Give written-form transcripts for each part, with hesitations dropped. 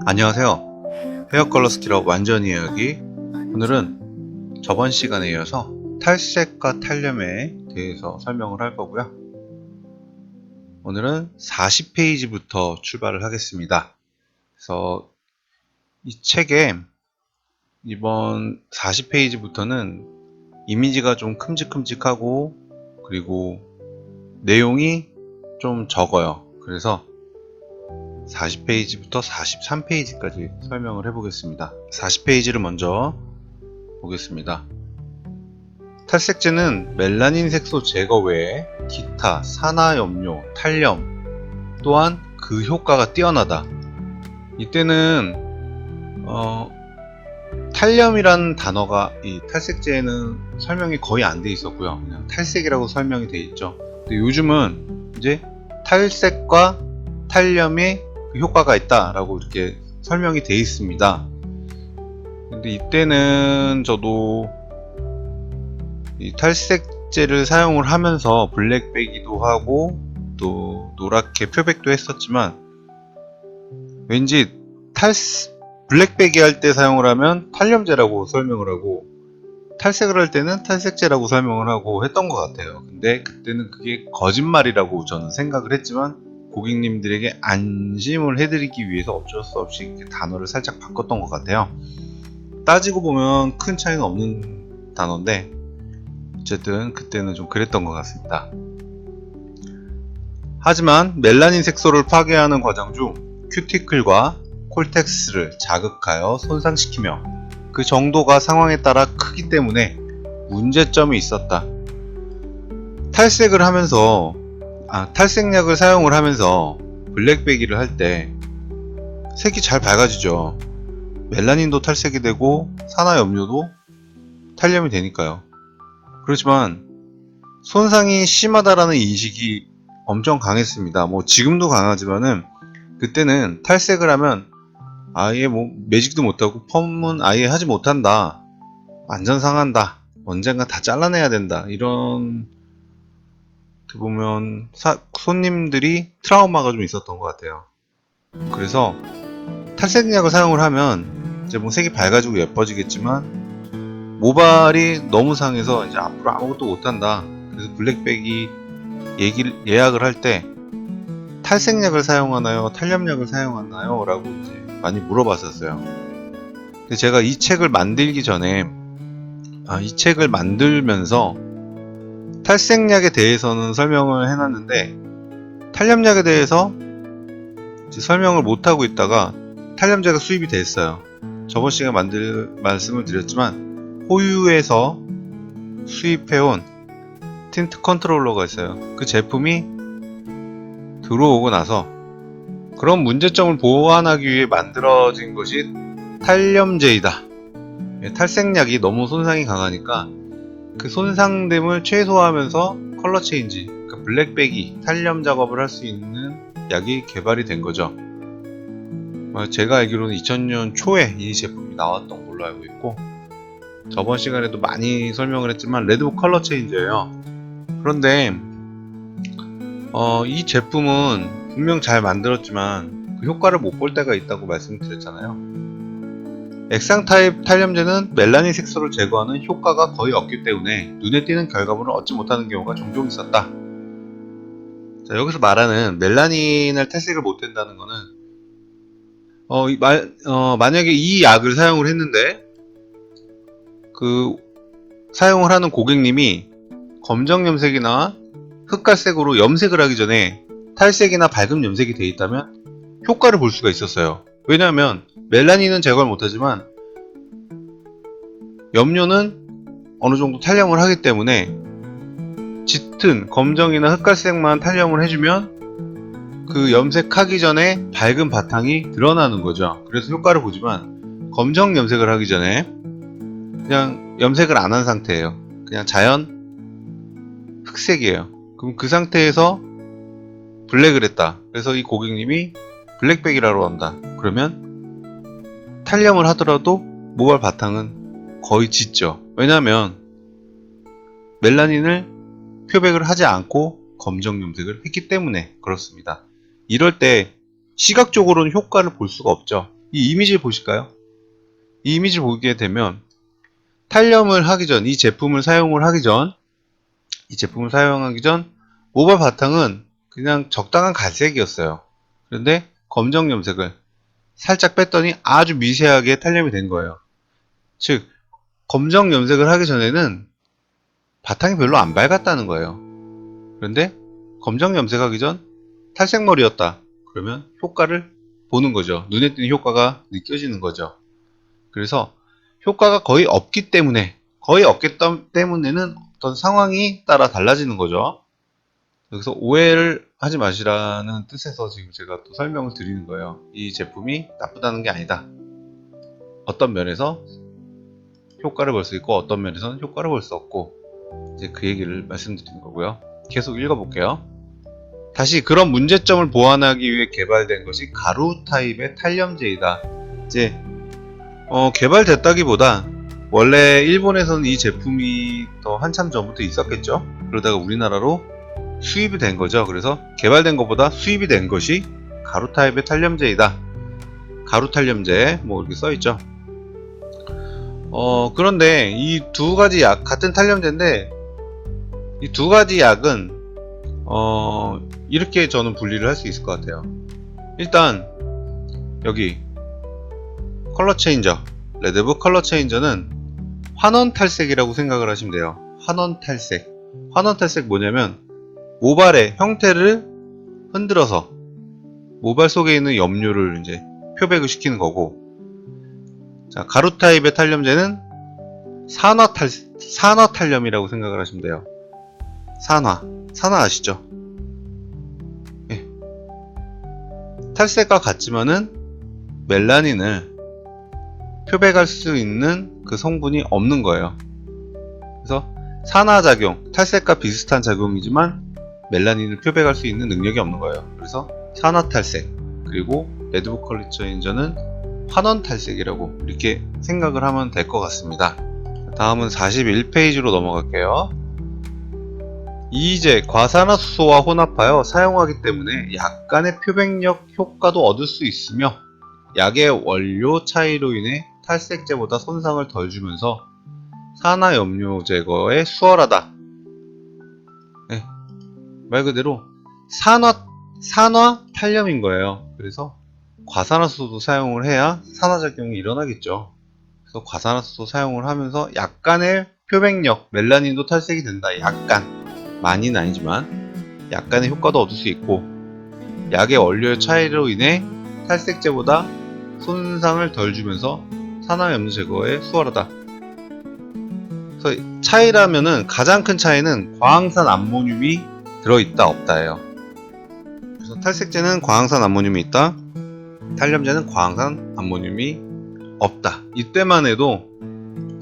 안녕하세요. 헤어컬러 스틸업 완전 이야기. 오늘은 저번 시간에 이어서 탈색과 탈염에 대해서 설명을 할 거고요. 오늘은 40페이지부터 출발을 하겠습니다. 그래서 이 책에 이번 40페이지부터는 이미지가 좀 큼직큼직하고 그리고 내용이 좀 적어요. 그래서 40페이지부터 43페이지까지 설명을 해보겠습니다. 40페이지를 먼저 보겠습니다. 탈색제는 멜라닌 색소 제거 외에 기타 산화염료, 탈염 또한 그 효과가 뛰어나다. 이때는 탈염이라는 단어가 이 탈색제에는 설명이 거의 안 돼 있었고요. 그냥 탈색이라고 설명이 돼 있죠. 근데 요즘은 이제 탈색과 탈염의 효과가 있다라고 이렇게 설명이 되어 있습니다. 근데 이때는 저도 이 탈색제를 사용을 하면서 블랙 빼기도 하고 또 노랗게 표백도 했었지만 왠지 블랙 빼기 할 때 사용을 하면 탈염제라고 설명을 하고 탈색을 할 때는 탈색제라고 설명을 하고 했던 것 같아요. 근데 그때는 그게 거짓말이라고 저는 생각을 했지만 고객님들에게 안심을 해드리기 위해서 어쩔 수 없이 이렇게 단어를 살짝 바꿨던 것 같아요. 따지고 보면 큰 차이는 없는 단어인데 어쨌든 그때는 좀 그랬던 것 같습니다. 하지만 멜라닌 색소를 파괴하는 과정 중 큐티클과 콜텍스를 자극하여 손상시키며 그 정도가 상황에 따라 크기 때문에 문제점이 있었다. 탈색약을 사용을 하면서 블랙 빼기를 할 때 색이 잘 밝아지죠. 멜라닌도 탈색이 되고 산화염료도 탈염이 되니까요. 그렇지만 손상이 심하다라는 인식이 엄청 강했습니다. 지금도 강하지만은 그때는 탈색을 하면 아예 매직도 못하고 펌은 아예 하지 못한다. 완전 상한다. 언젠가 다 잘라내야 된다. 이런 보면 손님들이 트라우마가 좀 있었던 것 같아요. 그래서 탈색약을 사용을 하면 이제 색이 밝아지고 예뻐지겠지만 모발이 너무 상해서 이제 앞으로 아무것도 못한다. 그래서 블랙백이 예약을 할 때 탈색약을 사용하나요? 탈염약을 사용하나요? 라고 이제 많이 물어봤었어요. 근데 제가 이 책을 만들기 전에 이 책을 만들면서 탈색약에 대해서는 설명을 해놨는데 탈염약에 대해서 이제 설명을 못하고 있다가 탈염제가 수입이 됐어요. 저번 시간에 말씀을 드렸지만 호유에서 수입해온 틴트 컨트롤러가 있어요. 그 제품이 들어오고 나서 그런 문제점을 보완하기 위해 만들어진 것이 탈염제이다. 탈색약이 너무 손상이 강하니까 그 손상됨을 최소화하면서 컬러 체인지, 그러니까 블랙 빼기, 탈염 작업을 할 수 있는 약이 개발이 된 거죠. 제가 알기로는 2000년 초에 이 제품이 나왔던 걸로 알고 있고 저번 시간에도 많이 설명을 했지만 레드북 컬러 체인지예요. 그런데 이 제품은 분명 잘 만들었지만 그 효과를 못 볼 때가 있다고 말씀드렸잖아요. 액상 타입 탈염제는 멜라닌 색소를 제거하는 효과가 거의 없기 때문에 눈에 띄는 결과물을 얻지 못하는 경우가 종종 있었다. 자, 여기서 말하는 멜라닌을 탈색을 못한다는 거는 만약에 이 약을 사용을 했는데 그 사용을 하는 고객님이 검정 염색이나 흑갈색으로 염색을 하기 전에 탈색이나 밝은 염색이 되어 있다면 효과를 볼 수가 있었어요. 왜냐하면 멜라닌은 제거를 못하지만 염료는 어느 정도 탈염을 하기 때문에 짙은 검정이나 흑갈색만 탈염을 해주면 그 염색하기 전에 밝은 바탕이 드러나는 거죠. 그래서 효과를 보지만 검정 염색을 하기 전에 그냥 염색을 안 한 상태예요. 그냥 자연 흑색이에요. 그럼 그 상태에서 블랙을 했다. 그래서 이 고객님이 블랙백이라고 한다. 그러면 탈염을 하더라도 모발 바탕은 거의 짙죠. 왜냐하면 멜라닌을 표백을 하지 않고 검정 염색을 했기 때문에 그렇습니다. 이럴 때 시각적으로는 효과를 볼 수가 없죠. 이 이미지를 보실까요? 이 이미지를 보게 되면 탈염을 하기 전, 이 제품을 사용을 하기 전, 모발 바탕은 그냥 적당한 갈색이었어요. 그런데 검정 염색을 살짝 뺐더니 아주 미세하게 탈염이 된 거예요. 즉, 검정 염색을 하기 전에는 바탕이 별로 안 밝았다는 거예요. 그런데 검정 염색하기 전 탈색머리였다. 그러면 효과를 보는 거죠. 눈에 띄는 효과가 느껴지는 거죠. 그래서 효과가 거의 없기 때문에는 어떤 상황이 따라 달라지는 거죠. 여기서 오해를 하지 마시라는 뜻에서 지금 제가 또 설명을 드리는 거예요. 이 제품이 나쁘다는 게 아니다. 어떤 면에서 효과를 볼 수 있고 어떤 면에서는 효과를 볼 수 없고, 이제 그 얘기를 말씀드리는 거고요. 계속 읽어볼게요. 다시 그런 문제점을 보완하기 위해 개발된 것이 가루 타입의 탈염제이다. 이제 개발됐다기보다 원래 일본에서는 이 제품이 더 한참 전부터 있었겠죠. 그러다가 우리나라로 수입이 된 거죠. 그래서 개발된 것보다 수입이 된 것이 가루 타입의 탈염제이다. 가루 탈염제 뭐 이렇게 써있죠. 그런데 이 두 가지 약, 같은 탈염제인데 이 두 가지 약은 이렇게 저는 분리를 할 수 있을 것 같아요. 일단 여기 컬러 체인저, 레드북 컬러 체인저는 환원 탈색이라고 생각을 하시면 돼요. 환원 탈색. 환원 탈색 뭐냐면 모발의 형태를 흔들어서 모발 속에 있는 염료를 이제 표백을 시키는 거고, 자, 가루 타입의 탈염제는 산화 탈염이라고 생각을 하시면 돼요. 산화 아시죠? 예. 탈색과 같지만은 멜라닌을 표백할 수 있는 그 성분이 없는 거예요. 그래서 산화작용, 탈색과 비슷한 작용이지만 멜라닌을 표백할 수 있는 능력이 없는 거예요. 그래서 산화탈색, 그리고 레드북 컬러 체인저는 환원탈색이라고 이렇게 생각을 하면 될 것 같습니다. 다음은 41페이지로 넘어갈게요. 이제 과산화수소와 혼합하여 사용하기 때문에 약간의 표백력 효과도 얻을 수 있으며 약의 원료 차이로 인해 탈색제보다 손상을 덜 주면서 산화염료 제거에 수월하다. 네, 말 그대로 산화 탈염인 거예요. 그래서 과산화수소도 사용을 해야 산화작용이 일어나겠죠. 그래서 과산화수소 사용을 하면서 약간의 표백력, 멜라닌도 탈색이 된다. 약간, 많이는 아니지만 약간의 효과도 얻을 수 있고, 약의 원료의 차이로 인해 탈색제보다 손상을 덜 주면서 산화염료 제거에 수월하다. 그래서 차이라면은 가장 큰 차이는 과황산 암모늄이 들어있다 없다예요. 그래서 탈색제는 과황산 암모늄이 있다, 탈염제는 과황산 암모늄이 없다. 이때만 해도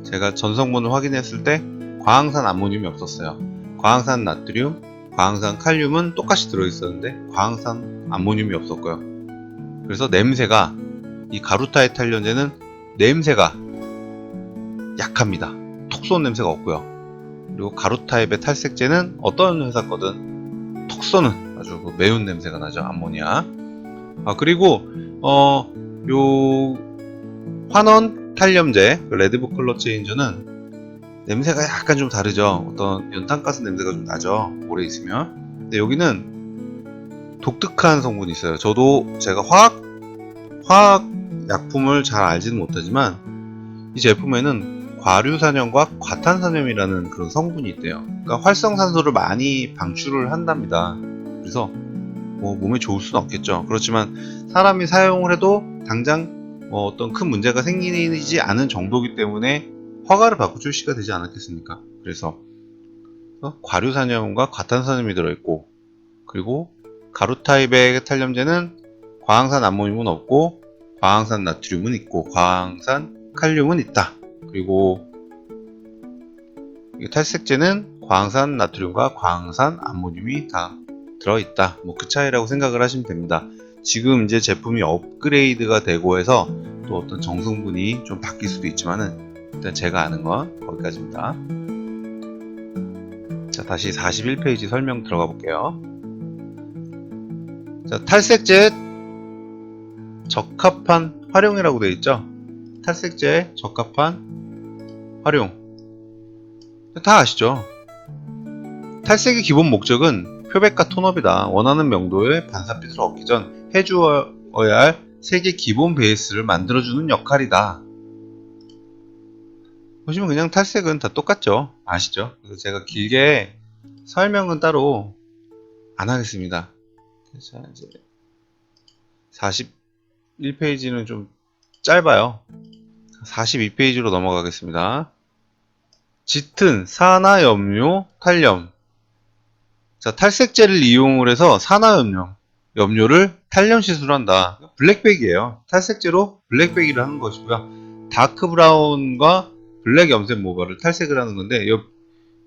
제가 전성분을 확인했을 때 과황산 암모늄이 없었어요. 과황산 나트륨, 과황산 칼륨은 똑같이 들어있었는데 과황산 암모늄이 없었고요. 그래서 냄새가, 이 가루타입 탈염제는 냄새가 약합니다. 톡 쏘는 냄새가 없고요. 그리고 가루타입의 탈색제는 어떤 회사 거든 톡 쏘는 아주 매운 냄새가 나죠. 암모니아. 그리고 요 환원 탈염제 레드북 컬러 체인저는 냄새가 약간 좀 다르죠. 어떤 연탄가스 냄새가 좀 나죠, 오래 있으면. 근데 여기는 독특한 성분이 있어요. 저도 제가 화학 약품을 잘 알지는 못하지만 이 제품에는 과류산염과 과탄산염이라는 그런 성분이 있대요. 그러니까 활성산소를 많이 방출을 한답니다. 그래서 뭐 몸에 좋을 수는 없겠죠. 그렇지만 사람이 사용을 해도 당장 어떤 큰 문제가 생기지 않은 정도이기 때문에 허가를 받고 출시가 되지 않았겠습니까? 그래서 과류산염과 과탄산염이 들어있고, 그리고 가루 타입의 탈염제는 과황산 암모늄은 없고 과황산 나트륨은 있고 과황산 칼륨은 있다. 그리고 탈색제는 과황산 나트륨과 과황산 암모늄이 다 들어있다. 뭐 그 차이라고 생각을 하시면 됩니다. 지금 이제 제품이 업그레이드가 되고 해서 또 어떤 정성분이 좀 바뀔 수도 있지만은 일단 제가 아는 건 거기까지입니다. 자, 다시 41페이지 설명 들어가 볼게요. 자, 탈색제 적합한 활용이라고 되어 있죠. 탈색제에 적합한 활용. 다 아시죠? 탈색의 기본 목적은 표백과 톤업이다. 원하는 명도의 반사빛을 얻기 전 해주어야 할 색의 기본 베이스를 만들어주는 역할이다. 보시면 그냥 탈색은 다 똑같죠. 아시죠? 그래서 제가 길게 설명은 따로 안 하겠습니다. 자, 이제 41페이지는 좀 짧아요. 42페이지로 넘어가겠습니다. 짙은 산화염료 탈염. 자, 탈색제를 이용을 해서 산화염료를 탈염 시술한다. 블랙백이에요. 탈색제로 블랙백이를 하는 것이고요. 다크 브라운과 블랙 염색 모발을 탈색을 하는 건데,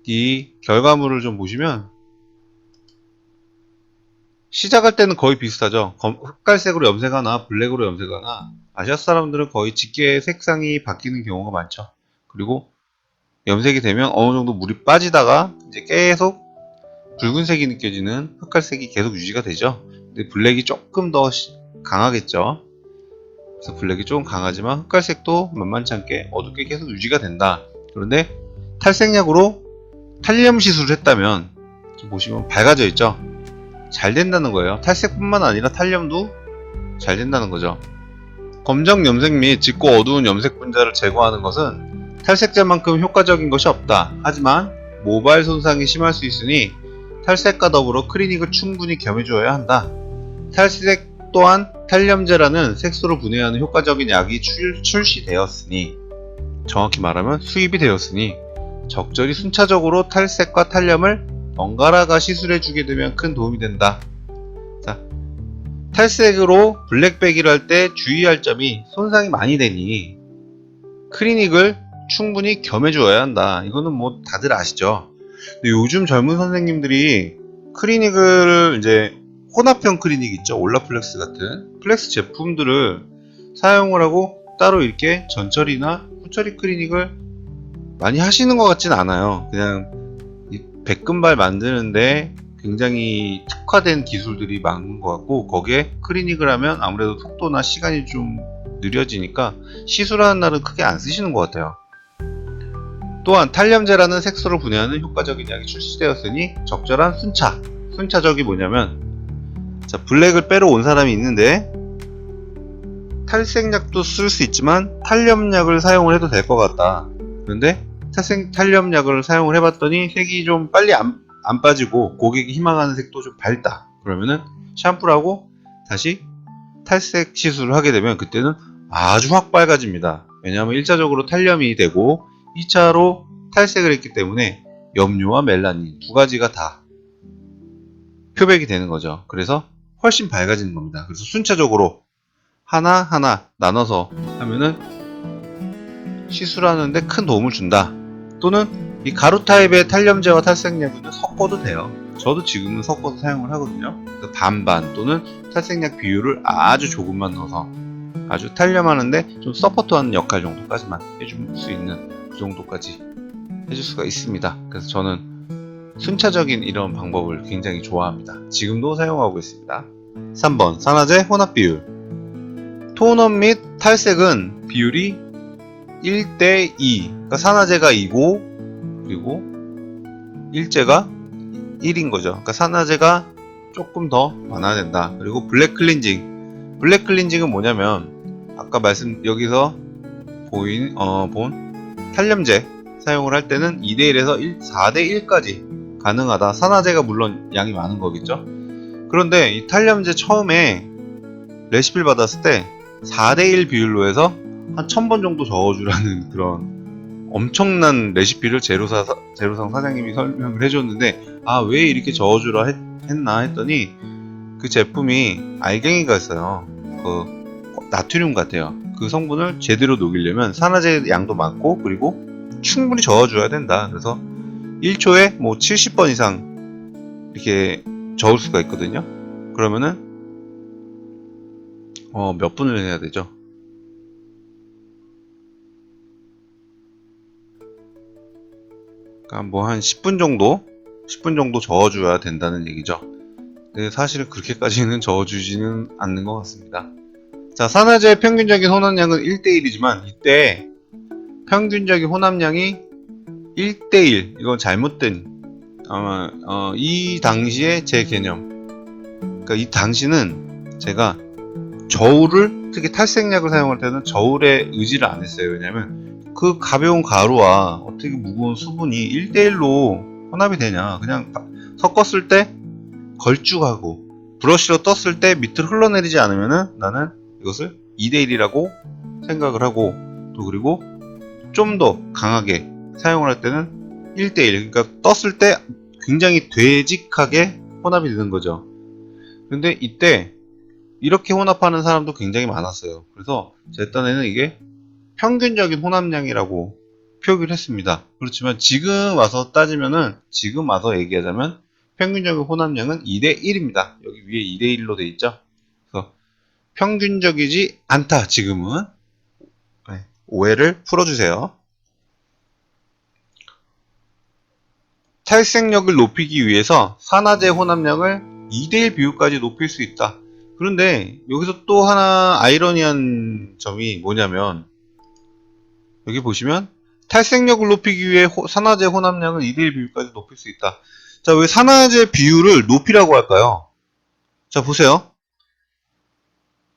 이 결과물을 좀 보시면 시작할 때는 거의 비슷하죠. 흑갈색으로 염색하나 블랙으로 염색하나 아시아 사람들은 거의 짙게 색상이 바뀌는 경우가 많죠. 그리고 염색이 되면 어느 정도 물이 빠지다가 이제 계속 붉은색이 느껴지는 흑갈색이 계속 유지가 되죠. 근데 블랙이 조금 더 강하겠죠. 그래서 블랙이 조금 강하지만 흑갈색도 만만치 않게 어둡게 계속 유지가 된다. 그런데 탈색약으로 탈염 시술을 했다면 지금 보시면 밝아져 있죠. 잘 된다는 거예요. 탈색뿐만 아니라 탈염도 잘 된다는 거죠. 검정 염색 및 짙고 어두운 염색 분자를 제거하는 것은 탈색제만큼 효과적인 것이 없다. 하지만 모발 손상이 심할 수 있으니 탈색과 더불어 클리닉을 충분히 겸해줘야 한다. 탈색 또한 탈염제라는 색소를 분해하는 효과적인 약이 출시되었으니, 정확히 말하면 수입이 되었으니 적절히 순차적으로 탈색과 탈염을 번갈아가 시술해주게 되면 큰 도움이 된다. 자, 탈색으로 블랙백이를 할 때 주의할 점이 손상이 많이 되니 클리닉을 충분히 겸해주어야 한다. 이거는 뭐 다들 아시죠? 근데 요즘 젊은 선생님들이 클리닉을 이제 혼합형 클리닉 있죠? 올라플렉스 같은 플렉스 제품들을 사용을 하고 따로 이렇게 전처리나 후처리 클리닉을 많이 하시는 것 같진 않아요. 그냥 이 백금발 만드는데 굉장히 특화된 기술들이 많은 것 같고, 거기에 클리닉을 하면 아무래도 속도나 시간이 좀 느려지니까 시술하는 날은 크게 안 쓰시는 것 같아요. 또한 탈염제라는 색소를 분해하는 효과적인 약이 출시되었으니 적절한 순차적이 뭐냐면, 자, 블랙을 빼러 온 사람이 있는데 탈색약도 쓸 수 있지만 탈염약을 사용을 해도 될 것 같다. 그런데 탈염약을 사용을 해봤더니 색이 좀 빨리 안 빠지고 고객이 희망하는 색도 좀 밝다. 그러면은 샴푸를 하고 다시 탈색 시술을 하게 되면 그때는 아주 확 밝아집니다. 왜냐하면 1차적으로 탈염이 되고 2차로 탈색을 했기 때문에 염료와 멜라닌 두 가지가 다 표백이 되는 거죠. 그래서 훨씬 밝아지는 겁니다. 그래서 순차적으로 하나하나 나눠서 하면은 시술하는데 큰 도움을 준다. 또는 이 가루 타입의 탈염제와 탈색약은 섞어도 돼요. 저도 지금은 섞어서 사용을 하거든요. 그래서 반반 또는 탈색약 비율을 아주 조금만 넣어서 아주 탈염하는데 좀 서포트하는 역할 정도까지만 해줄 수 있는 그 정도까지 해줄 수가 있습니다. 그래서 저는 순차적인 이런 방법을 굉장히 좋아합니다. 지금도 사용하고 있습니다. 3번 산화제 혼합 비율. 톤업 및 탈색은 비율이 1대2, 그러니까 산화제가 2고 그리고 일제가 1인 거죠. 그러니까 산화제가 조금 더 많아야 된다. 그리고 블랙 클렌징. 블랙 클렌징은 뭐냐면 아까 여기서 본 탈염제 사용을 할 때는 2대1에서 4대1까지 가능하다. 산화제가 물론 양이 많은 거겠죠. 그런데 이 탈염제 처음에 레시피를 받았을 때 4대1 비율로 해서 한 1000번 정도 저어주라는 그런 엄청난 레시피를 제로상 사장님이 설명을 해줬는데, 아, 왜 이렇게 저어주라 했나 했더니 그 제품이 알갱이가 있어요. 그 나트륨 같아요. 그 성분을 제대로 녹이려면 산화제 양도 많고 그리고 충분히 저어줘야 된다. 그래서 1초에 뭐 70번 이상 이렇게 저을 수가 있거든요. 그러면은 몇 분을 해야 되죠? 그러니까 뭐 한 10분 정도 저어줘야 된다는 얘기죠. 근데 사실은 그렇게까지는 저어주지는 않는 것 같습니다. 자, 산화제의 평균적인 혼합량은 1대1이지만 이때 평균적인 혼합량이 1대1, 이건 잘못된 아마 이 당시에 제 개념, 그러니까 이 당시는 제가 저울을, 특히 탈색약을 사용할 때는 저울에 의지를 안 했어요. 왜냐면 그 가벼운 가루와 어떻게 무거운 수분이 1대1로 혼합이 되냐. 그냥 섞었을 때 걸쭉하고 브러쉬로 떴을 때 밑으로 흘러내리지 않으면은 나는 이것을 2대1이라고 생각을 하고, 또 그리고 좀 더 강하게 사용을 할 때는 1대1, 그러니까 떴을 때 굉장히 되직하게 혼합이 되는 거죠. 근데 이때 이렇게 혼합하는 사람도 굉장히 많았어요. 그래서 제 딴에는 이게 평균적인 혼합량이라고 표기를 했습니다. 그렇지만 지금 와서 따지면은, 지금 와서 얘기하자면 평균적인 혼합량은 2대1입니다. 여기 위에 2대1로 돼 있죠. 그래서 평균적이지 않다, 지금은. 네, 오해를 풀어주세요. 탈색력을 높이기 위해서 산화제 혼합량을 2대1 비율까지 높일 수 있다. 그런데 여기서 또 하나 아이러니한 점이 뭐냐면, 여기 보시면 탈색력을 높이기 위해 산화제 혼합량을 2대1 비율까지 높일 수 있다. 자, 왜 산화제 비율을 높이라고 할까요? 자, 보세요.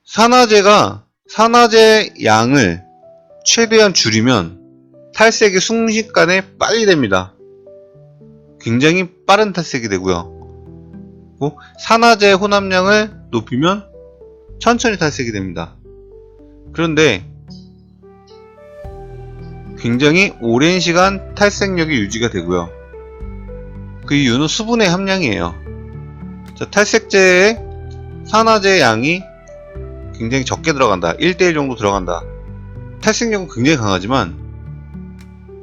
산화제 양을 최대한 줄이면 탈색이 순식간에 빨리 됩니다. 굉장히 빠른 탈색이 되고요. 산화제 혼합량을 높이면 천천히 탈색이 됩니다. 그런데 굉장히 오랜 시간 탈색력이 유지가 되고요. 그 이유는 수분의 함량이에요. 자, 탈색제에 산화제 양이 굉장히 적게 들어간다. 1대1 정도 들어간다. 탈색력은 굉장히 강하지만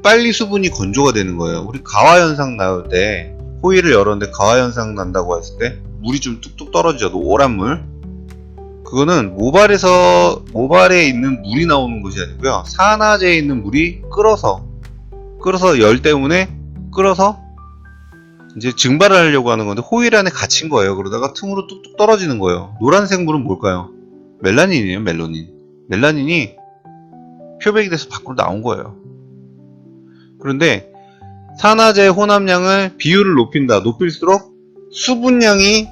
빨리 수분이 건조가 되는 거예요. 우리 가화현상 나올 때, 호일을 열었는데 가화현상 난다고 했을 때 물이 좀 뚝뚝 떨어지죠. 노란 물. 그거는 모발에 있는 물이 나오는 것이 아니고요. 산화제에 있는 물이 끓어서 열 때문에 끓어서 이제 증발을 하려고 하는 건데 호일 안에 갇힌 거예요. 그러다가 틈으로 뚝뚝 떨어지는 거예요. 노란색 물은 뭘까요? 멜라닌이에요. 멜라닌이 표백이 돼서 밖으로 나온 거예요. 그런데 산화제 혼합량을 비율을 높일수록 수분량이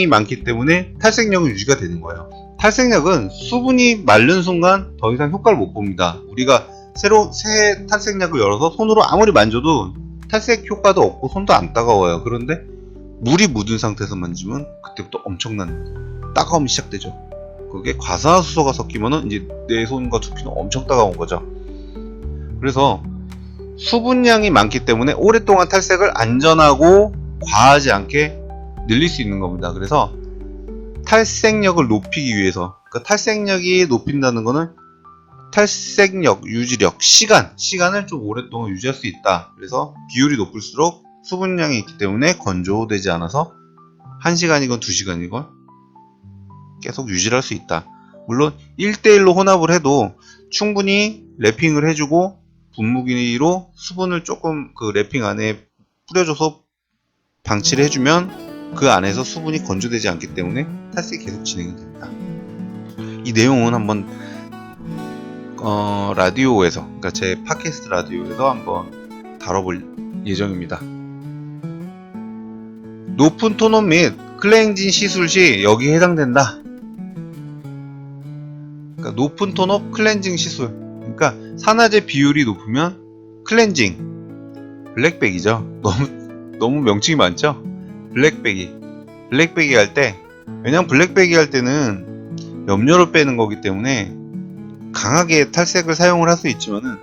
많기 때문에 탈색력은 유지가 되는 거예요. 탈색약은 수분이 마른 순간 더 이상 효과를 못 봅니다. 우리가 새 탈색약을 열어서 손으로 아무리 만져도 탈색 효과도 없고 손도 안 따가워요. 그런데 물이 묻은 상태에서 만지면 그때부터 엄청난 따가움이 시작되죠. 그게 과산화수소가 섞이면은 이제 내 손과 두피는 엄청 따가운 거죠. 그래서 수분량이 많기 때문에 오랫동안 탈색을 안전하고 과하지 않게 늘릴 수 있는 겁니다. 그래서 탈색력을 높이기 위해서, 그러니까 탈색력이 높인다는 거는 탈색력, 유지력, 시간을 좀 오랫동안 유지할 수 있다. 그래서 비율이 높을수록 수분량이 있기 때문에 건조되지 않아서 1시간이건 2시간이건 계속 유지를 할 수 있다. 물론 1대1로 혼합을 해도 충분히 랩핑을 해주고 분무기로 수분을 조금 그 랩핑 안에 뿌려줘서 방치를 해주면 그 안에서 수분이 건조되지 않기 때문에 탈색이 계속 진행이 됩니다. 이 내용은 한번 라디오에서, 그러니까 제 팟캐스트 라디오에서 한번 다뤄볼 예정입니다. 높은 톤업 및 클렌징 시술 시 여기에 해당된다. 그러니까 높은 톤업 클렌징 시술, 그러니까 산화제 비율이 높으면 클렌징, 블랙백이죠. 너무 명칭이 많죠? 블랙백이 할 때, 왜냐면 블랙백이 할 때는 염료를 빼는 거기 때문에 강하게 탈색을 사용을 할 수 있지만은,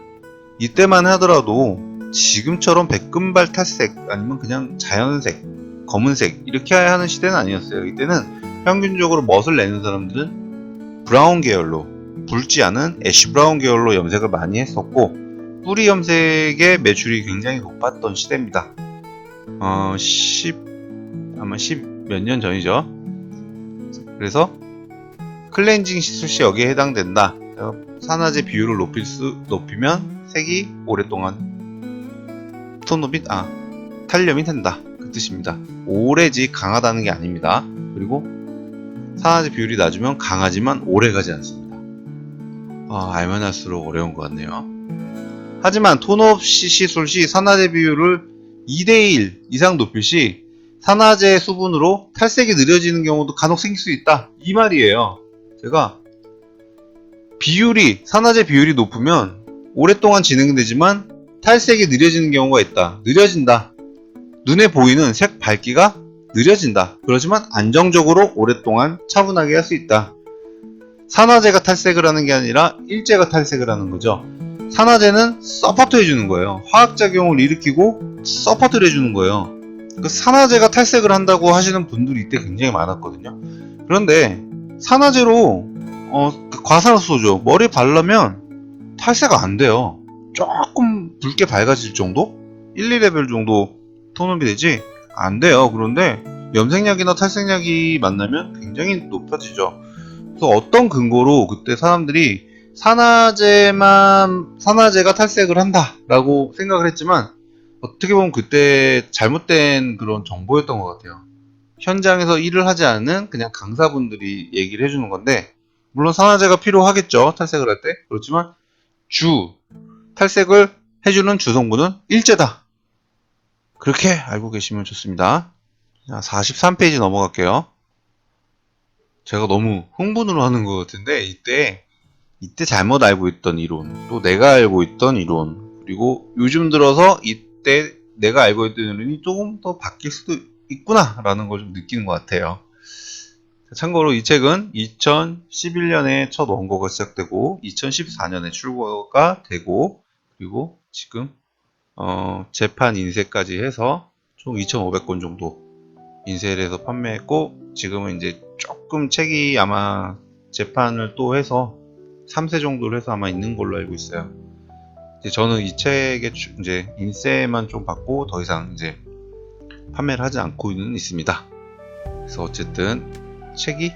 이때만 하더라도 지금처럼 백금발 탈색 아니면 그냥 자연색, 검은색 이렇게 하는 시대는 아니었어요. 이때는 평균적으로 멋을 내는 사람들은 브라운 계열로, 붉지 않은 애쉬 브라운 계열로 염색을 많이 했었고, 뿌리 염색의 매출이 굉장히 높았던 시대입니다. 아마 10 몇 년 전이죠. 그래서 클렌징 시술 시 여기에 해당된다. 산화제 비율을 높이면 색이 오랫동안 탄력이 된다. 그 뜻입니다. 오래지 강하다는 게 아닙니다. 그리고 산화제 비율이 낮으면 강하지만 오래가지 않습니다. 알면 할수록 어려운 것 같네요. 하지만 톤업 시술 시 산화제 비율을 2대1 이상 높일 시 산화제 수분으로 탈색이 느려지는 경우도 간혹 생길 수 있다, 이 말이에요. 제가 산화제 비율이 높으면 오랫동안 진행되지만 탈색이 느려지는 경우가 있다. 느려진다. 눈에 보이는 색 밝기가 느려진다. 그렇지만 안정적으로 오랫동안 차분하게 할 수 있다. 산화제가 탈색을 하는 게 아니라 일제가 탈색을 하는 거죠. 산화제는 서포트 해주는 거예요. 화학작용을 일으키고 서포트를 해주는 거예요. 그 산화제가 탈색을 한다고 하시는 분들이 이때 굉장히 많았거든요. 그런데 산화제로 그 과산화수소죠. 머리에 바르면 탈색 안 돼요. 조금 붉게 밝아질 정도? 1, 2레벨 정도 톤업이 되지 안 돼요. 그런데 염색약이나 탈색약이 만나면 굉장히 높아지죠. 그래서 어떤 근거로 그때 사람들이 산화제가 탈색을 한다 라고 생각을 했지만, 어떻게 보면 그때 잘못된 그런 정보였던 것 같아요. 현장에서 일을 하지 않은 그냥 강사분들이 얘기를 해주는 건데, 물론 산화제가 필요하겠죠, 탈색을 할 때. 그렇지만 탈색을 해주는 주성분은 일제다, 그렇게 알고 계시면 좋습니다. 자, 43페이지 넘어갈게요. 제가 너무 흥분으로 하는 것 같은데, 이때 잘못 알고 있던 이론, 또 내가 알고 있던 이론, 그리고 요즘 들어서 이때 내가 알고 있던 이론이 조금 더 바뀔 수도 있구나 라는 걸 좀 느끼는 것 같아요. 참고로 이 책은 2011년에 첫 원고가 시작되고 2014년에 출고가 되고, 그리고 지금 재판 인쇄까지 해서 총 2,500권 정도 인쇄를 해서 판매했고, 지금은 이제 조금 책이 아마 재판을 또 해서 3세 정도를 해서 아마 있는 걸로 알고 있어요. 이제 저는 이 책의 이제 인쇄만 좀 받고 더 이상 이제 판매를 하지 않고는 있습니다. 그래서 어쨌든 책이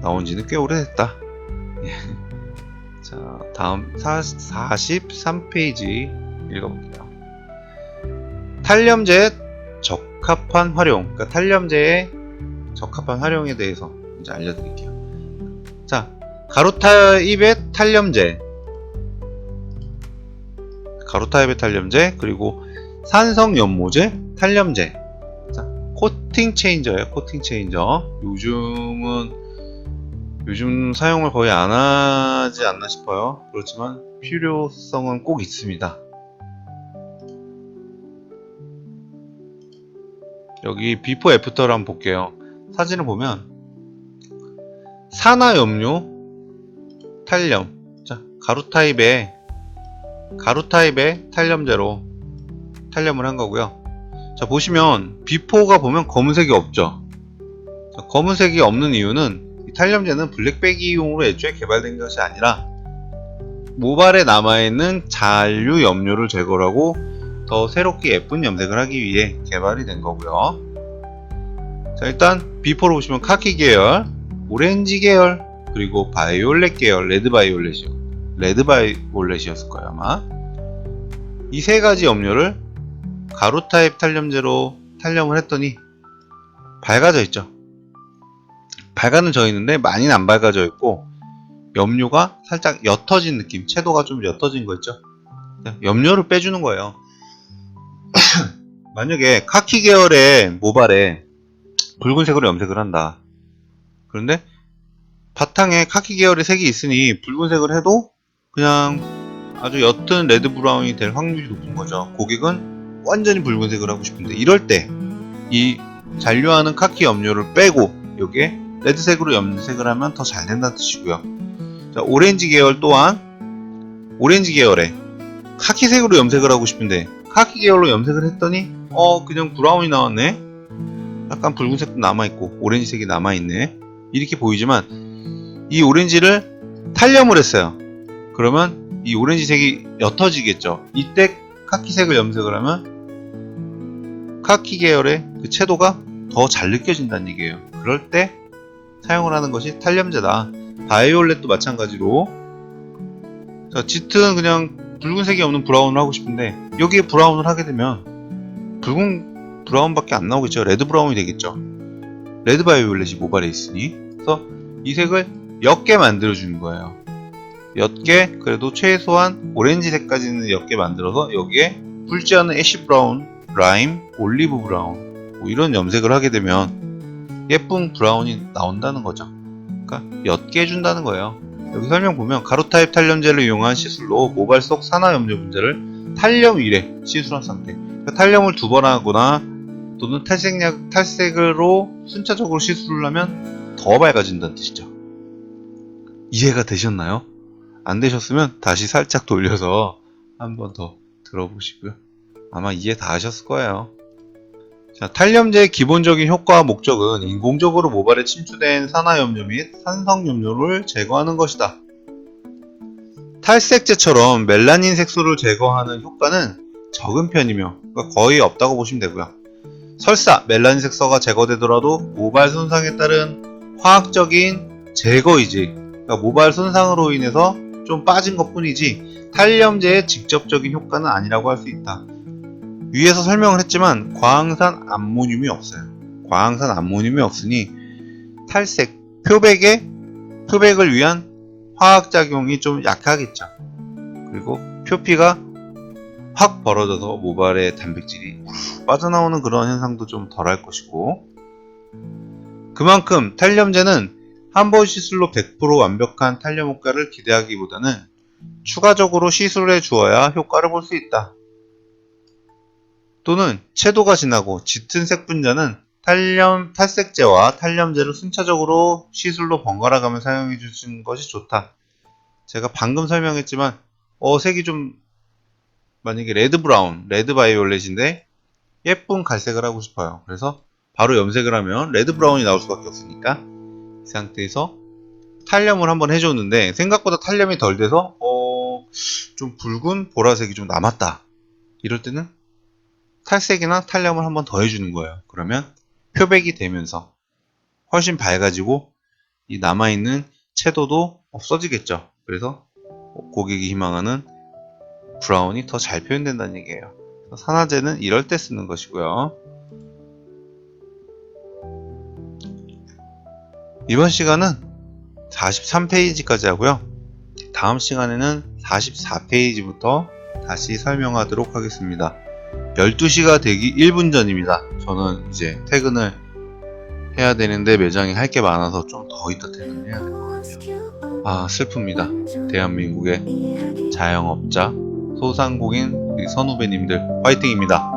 나온 지는 꽤 오래됐다. 자, 다음 43페이지 읽어볼게요. 탈염제 적합한 활용, 그러니까 탈염제의 적합한 활용에 대해서 이제 알려드릴게요. 자, 가루타입의 탈염제, 그리고 산성연모제 탈염제. 자, 코팅 체인저예요. 코팅 체인저. 요즘 사용을 거의 안 하지 않나 싶어요. 그렇지만 필요성은 꼭 있습니다. 여기 비포 애프터를 한번 볼게요. 사진을 보면 산화염료 탈염, 자, 가루타입의 탈염제로 탈염을 한 거고요. 자, 보시면 비포가 보면 검은색이 없죠. 자, 검은색이 없는 이유는 이 탈염제는 블랙배기용으로 애초에 개발된 것이 아니라 모발에 남아있는 잔류 염료를 제거하고 더 새롭게 예쁜 염색을 하기 위해 개발이 된 거고요. 자, 일단 비포를 보시면 카키 계열, 오렌지 계열, 그리고 바이올렛 계열, 레드 바이올렛이었을 거예요 아마. 이 세 가지 염료를 가루 타입 탈염제로 탈염을 했더니 밝아져 있죠. 밝아져 있는데 많이는 안 밝아져 있고, 염료가 살짝 옅어진 느낌, 채도가 좀 옅어진 거 있죠. 염료를 빼주는 거예요. 만약에 카키 계열의 모발에 붉은색으로 염색을 한다. 그런데 바탕에 카키 계열의 색이 있으니 붉은색을 해도 그냥 아주 옅은 레드 브라운이 될 확률이 높은 거죠. 고객은 완전히 붉은색을 하고 싶은데, 이럴 때 이 잔류하는 카키 염료를 빼고 여기에 레드색으로 염색을 하면 더 잘 된다는 뜻이고요. 자, 오렌지 계열 또한 오렌지 계열에 카키색으로 염색을 하고 싶은데 카키 계열로 염색을 했더니 그냥 브라운이 나왔네. 약간 붉은색도 남아있고 오렌지색이 남아있네. 이렇게 보이지만 이 오렌지를 탈염을 했어요. 그러면 이 오렌지색이 옅어지겠죠. 이때 카키색을 염색을 하면 카키 계열의 그 채도가 더 잘 느껴진다는 얘기예요. 그럴 때 사용을 하는 것이 탈염제다. 바이올렛도 마찬가지로, 자, 짙은 그냥 붉은색이 없는 브라운을 하고 싶은데 여기에 브라운을 하게 되면 붉은 브라운밖에 안 나오겠죠. 레드 브라운이 되겠죠. 레드 바이올렛이 모발에 있으니. 그래서 이 색을 옅게 만들어주는 거예요. 옅게, 그래도 최소한 오렌지색까지는 옅게 만들어서 여기에 붉지 않은 애쉬 브라운, 라임, 올리브 브라운 뭐 이런 염색을 하게 되면 예쁜 브라운이 나온다는 거죠. 그러니까 옅게 해준다는 거예요. 여기 설명 보면 가루 타입 탈염제를 이용한 시술로 모발 속 산화 염료 분자를 탈염 윌에 시술한 상태. 그러니까 탈염을 2번 하거나 또는 탈색으로 순차적으로 시술을 하면 더 밝아진다는 뜻이죠. 이해가 되셨나요? 안 되셨으면 다시 살짝 돌려서 한 번 더 들어보시고요. 아마 이해 다 하셨을 거예요. 자, 탈염제의 기본적인 효과와 목적은 인공적으로 모발에 침투된 산화염료 및 산성염료를 제거하는 것이다. 탈색제처럼 멜라닌 색소를 제거하는 효과는 적은 편이며 거의 없다고 보시면 되고요. 설사 멜라닌 색소가 제거되더라도 모발 손상에 따른 화학적인 제거이지, 그러니까 모발 손상으로 인해서 좀 빠진 것 뿐이지 탈염제의 직접적인 효과는 아니라고 할 수 있다. 위에서 설명을 했지만 과황산 암모늄이 없어요. 과황산 암모늄이 없으니 탈색, 표백을 위한 화학작용이 좀 약하겠죠. 그리고 표피가 확 벌어져서 모발의 단백질이 빠져나오는 그런 현상도 좀 덜할 것이고, 그만큼 탈염제는 한 번 시술로 100% 완벽한 탈염 효과를 기대하기보다는 추가적으로 시술해 주어야 효과를 볼 수 있다. 또는 채도가 진하고 짙은 색 분자는 탈색제와 탈염제를 순차적으로 시술로 번갈아 가며 사용해 주시는 것이 좋다. 제가 방금 설명했지만 색이 좀 만약에 레드 브라운, 레드 바이올렛인데 예쁜 갈색을 하고 싶어요. 그래서 바로 염색을 하면 레드 브라운이 나올 수밖에 없으니까 이 상태에서 탈염을 한번 해줬는데 생각보다 탈염이 덜 돼서 좀 붉은 보라색이 좀 남았다. 이럴 때는 탈색이나 탈염을 한번 더 해주는 거예요. 그러면 표백이 되면서 훨씬 밝아지고 이 남아있는 채도도 없어지겠죠. 그래서 고객이 희망하는 브라운이 더 잘 표현된다는 얘기예요. 산화제는 이럴 때 쓰는 것이고요. 이번 시간은 43페이지까지 하고요. 다음 시간에는 44페이지부터 다시 설명하도록 하겠습니다. 12시가 되기 1분 전입니다. 저는 이제 퇴근을 해야 되는데 매장에 할 게 많아서 좀 더 이따 퇴근을 해야 될 것 같아요. 아, 슬픕니다. 대한민국의 자영업자, 소상공인 우리 선후배님들 화이팅입니다.